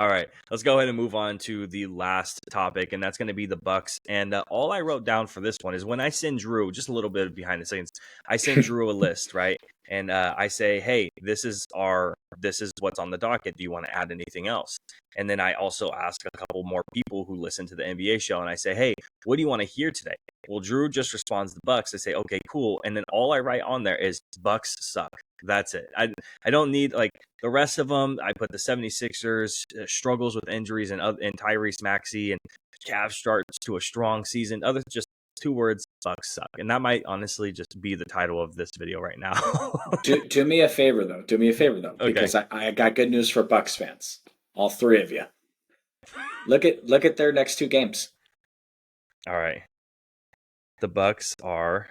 All right, let's go ahead and move on to the last topic, and that's going to be the Bucks. And all I wrote down for this one is when I send Drew, just a little bit of behind the scenes, I send Drew a list, right? And I say, hey, this is what's on the docket. Do you want to add anything else? And then I also ask a couple more people who listen to the NBA show, and I say, hey, what do you want to hear today? Well, Drew just responds the Bucks. I say, okay, cool. And then all I write on there is Bucks suck. That's it. I don't need like the rest of them. I put the 76ers struggles with injuries and Tyrese Maxey, and Cavs starts to a strong season. Other just 2 words, Bucks suck. And that might honestly just be the title of this video right now. Do me a favor though. Do me a favor though, Okay. because I got good news for Bucks fans. All three of you. Look at their next 2 games. All right. The Bucks are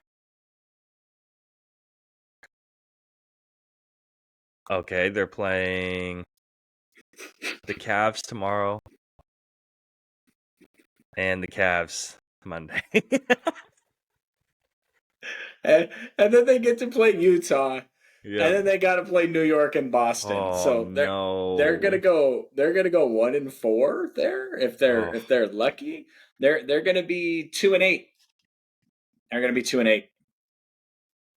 okay. They're playing the Cavs tomorrow and the Cavs Monday. And then they get to play Utah. Yeah. And then they got to play New York and Boston. Oh, so they're gonna go 1-4 there if they're lucky. They're gonna be 2-8. They're gonna be 2-8.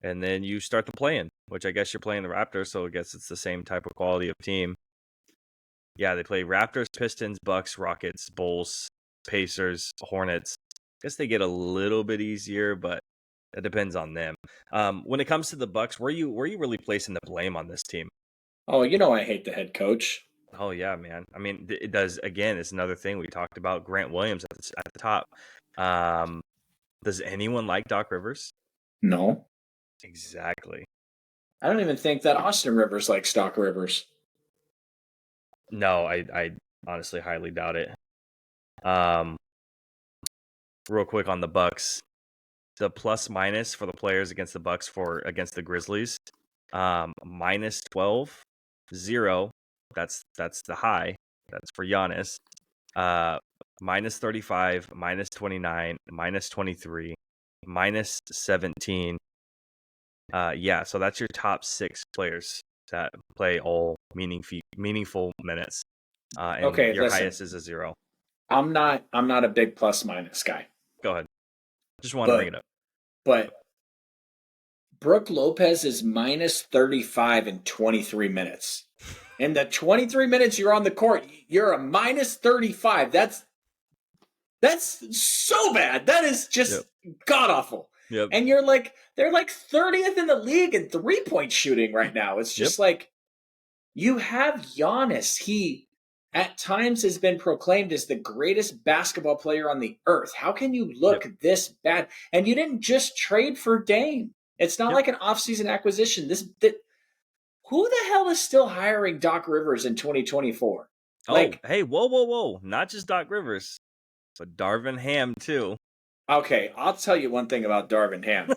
And then you start the play-in, which I guess you're playing the Raptors, so I guess it's the same type of quality of team. Yeah, they play Raptors, Pistons, Bucks, Rockets, Bulls, Pacers, Hornets. I guess they get a little bit easier, but it depends on them. When it comes to the Bucks, where are you really placing the blame on this team? Oh, you know I hate the head coach. Oh yeah, man. I mean, it does. Again, it's another thing we talked about. Grant Williams at the top. Does anyone like Doc Rivers? No. Exactly. I don't even think that Austin Rivers likes Doc Rivers. No, I honestly highly doubt it. Real quick on the Bucks, the plus minus for the players against the Bucks against the Grizzlies, minus 12, 0. That's the high. That's for Giannis. Minus 35, minus 29, minus 23, minus 17. Yeah, so that's your top 6 players that play all meaningful minutes. And Okay, your listen. highest is a 0. I'm not a big plus minus guy. Go ahead. Just want to bring it up. But Brook Lopez is minus 35 in 23 minutes. In the 23 minutes you're on the court, you're a minus 35. That's so bad. That is just god awful. Yep. And they're like 30th in the league in 3-point shooting right now. It's just like you have Giannis. He at times has been proclaimed as the greatest basketball player on the earth. How can you look this bad? And you didn't just trade for Dame. It's not like an offseason acquisition. Who the hell is still hiring Doc Rivers in 2024? Hey, whoa. Not just Doc Rivers, but Darvin Ham too. Okay, I'll tell you one thing about Darvin Ham.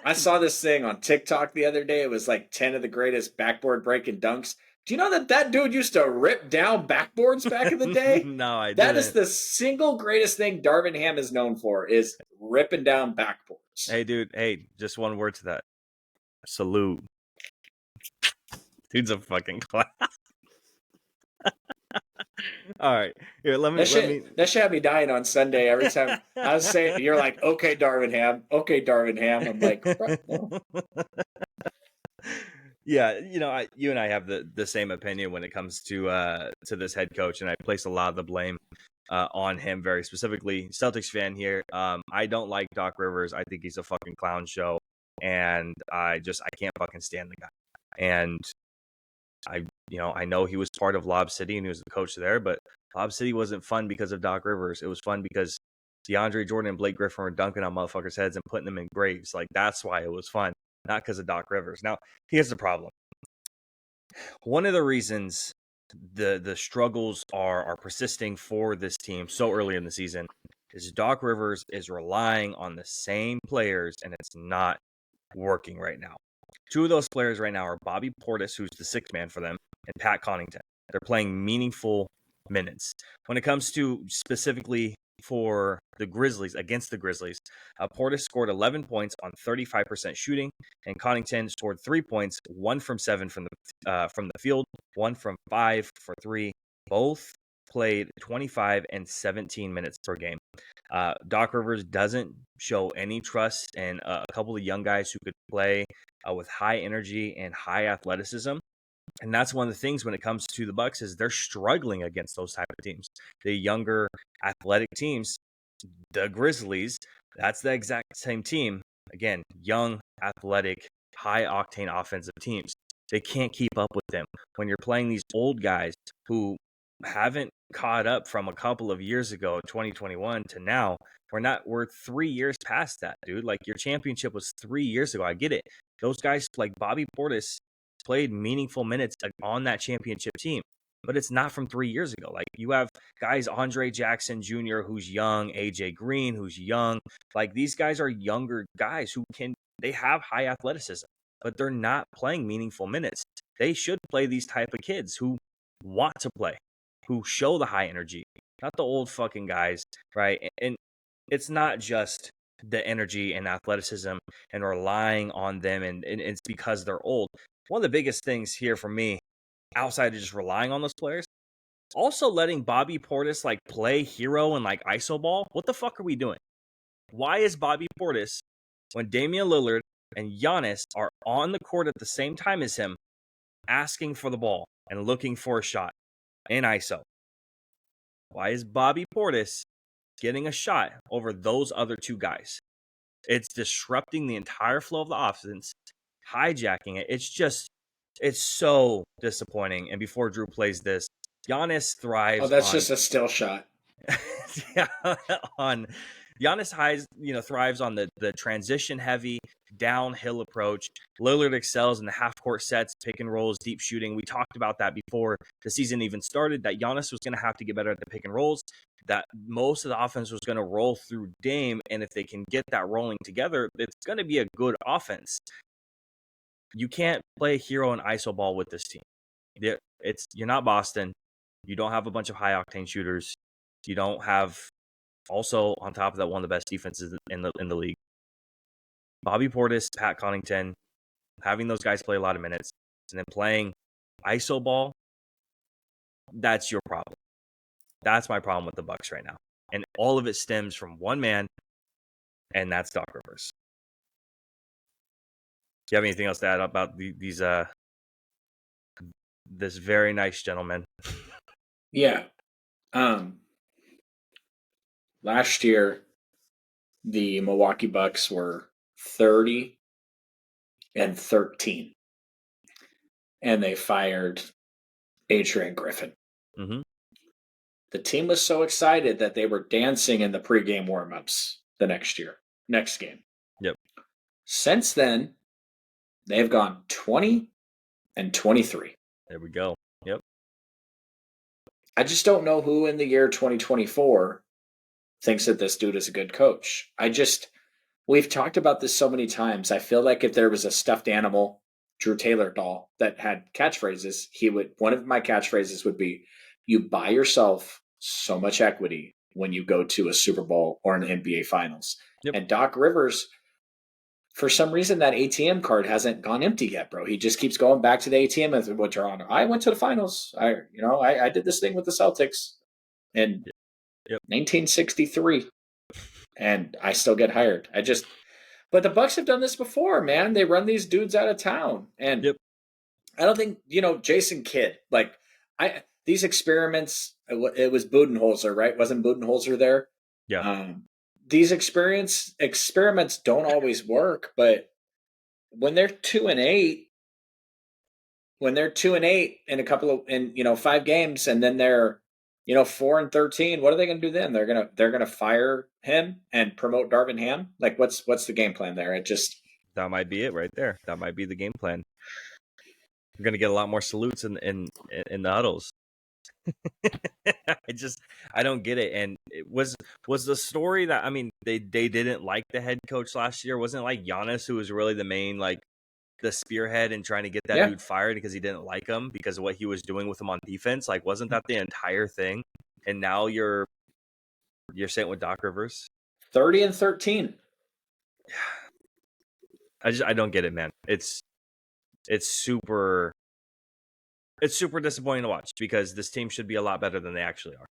I saw this thing on TikTok the other day. It was like 10 of the greatest backboard breaking dunks. Do you know that dude used to rip down backboards back in the day? No, I didn't. That is the single greatest thing Darvin Ham is known for, is ripping down backboards. Hey, dude. Hey, just one word to that. Salute. Dude's a fucking class. All right. Here, that should have me dying on Sunday every time I was saying, you're like, okay, Darvin Ham. Okay, Darvin Ham. I'm like, no. Yeah, you and I have the same opinion when it comes to this head coach, and I place a lot of the blame on him very specifically. Celtics fan here. I don't like Doc Rivers. I think he's a fucking clown show, and I can't fucking stand the guy. And I know he was part of Lob City and he was the coach there, but Lob City wasn't fun because of Doc Rivers. It was fun because DeAndre Jordan and Blake Griffin were dunking on motherfuckers' heads and putting them in graves. Like, that's why it was fun, not because of Doc Rivers. Now, here's the problem. One of the reasons the struggles are persisting for this team so early in the season is Doc Rivers is relying on the same players, and it's not working right now. 2 of those players right now are Bobby Portis, who's the 6th man for them, and Pat Connaughton. They're playing meaningful minutes. When it comes to specifically for the Grizzlies, against the Grizzlies, Portis scored 11 points on 35% shooting, and Connaughton scored 3 points, 1 from 7 from the field, 1 from 5 for 3, both played 25 and 17 minutes per game. Doc Rivers doesn't show any trust in a couple of young guys who could play with high energy and high athleticism. And that's one of the things when it comes to the Bucks is they're struggling against those type of teams. The younger athletic teams, the Grizzlies, that's the exact same team. Again, young, athletic, high octane offensive teams. They can't keep up with them. When you're playing these old guys who haven't caught up from a couple of years ago, 2021 to now, we're 3 years past that, dude. Like your championship was 3 years ago. I get it. Those guys like Bobby Portis played meaningful minutes on that championship team, but it's not from 3 years ago. Like you have guys, Andre Jackson Jr., who's young, AJ Green, who's young. Like these guys are younger guys they have high athleticism, but they're not playing meaningful minutes. They should play these type of kids who want to play, who show the high energy, not the old fucking guys, right? And it's not just the energy and athleticism and relying on them and it's because they're old. One of the biggest things here for me, outside of just relying on those players, also letting Bobby Portis like play hero and like iso ball. What the fuck are we doing? Why is Bobby Portis, when Damian Lillard and Giannis are on the court at the same time as him, asking for the ball and looking for a shot in iso? Why is Bobby Portis getting a shot over those other two guys? It's disrupting the entire flow of the offense, hijacking it. It's so disappointing. And before Drew plays this, Giannis thrives. Oh, that's just a still shot. Yeah, thrives on the transition heavy downhill approach. Lillard excels in the half court sets, pick and rolls, deep shooting. We talked about that before the season even started, that Giannis was going to have to get better at the pick and rolls, that most of the offense was going to roll through Dame, and if they can get that rolling together, it's going to be a good offense. You can't play hero and iso ball with this team. You're not Boston. You don't have a bunch of high octane shooters. You don't have, also on top of that, one of the best defenses in the league. Bobby Portis, Pat Connaughton, having those guys play a lot of minutes, and then playing iso ball, that's your problem. That's my problem with the Bucks right now. And all of it stems from one man, and that's Doc Rivers. Do you have anything else to add about this very nice gentleman? Yeah. Last year, the Milwaukee Bucks were 30 and 13, and they fired Adrian Griffin. Mm-hmm. The team was so excited that they were dancing in the pregame warmups the next game. Yep. Since then, they've gone 20 and 23. There we go. Yep. I just don't know who in the year 2024 thinks that this dude is a good coach. We've talked about this so many times. I feel like if there was a stuffed animal, Drew Taylor doll that had catchphrases, one of my catchphrases would be, you buy yourself so much equity when you go to a Super Bowl or an NBA Finals. Yep. And Doc Rivers, for some reason, that ATM card hasn't gone empty yet, bro. He just keeps going back to the ATM and what you're on. I went to the finals. I did this thing with the Celtics in 1963, and I still get hired. But the Bucks have done this before, man. They run these dudes out of town, and I don't think Jason Kidd. Like these experiments. It was Budenholzer, right? Wasn't Budenholzer there? Yeah. These experiments don't always work, but when they're 2-8, in 5 games, and then they're 4-13, what are they going to do then? They're gonna fire him and promote Darvin Ham. Like what's the game plan there? That might be it right there. That might be the game plan. We're gonna get a lot more salutes in the huddles. I don't get it. And it was the story that, I mean, they didn't like the head coach last year. Wasn't it like Giannis who was really the main, like the spearhead in trying to get that dude fired because he didn't like him because of what he was doing with him on defense? Like, wasn't that the entire thing? And now you're sitting with Doc Rivers, 30 and 13. I don't get it, man. It's super. It's super disappointing to watch because this team should be a lot better than they actually are.